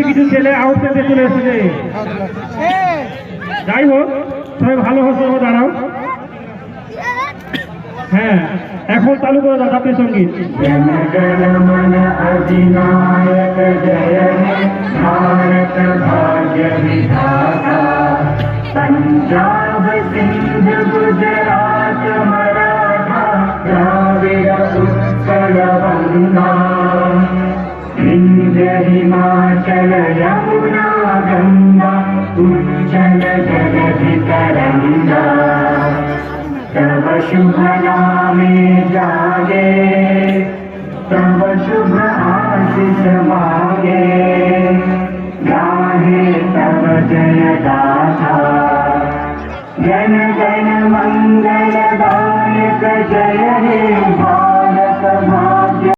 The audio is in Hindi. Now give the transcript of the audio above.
কিছু ছেলে আউট পেতে চলে এসেছে। যাই হোক, সবাই ভালো হচ্ছে, দাঁড়াও। হ্যাঁ, এখন চালু করে দাও জাতীয় সঙ্গীত। पंजाब सिंध गुजरात मराठा द्राविड़ उत्कल बंगा विंध्य हिमाचल यमुना गंगा उज्जल जगधि तरंगा तव शुभ नामे जागे तव शुभ आशीष मांगे गाहे तव जय गाथा जन गण मंगल दायक जय हे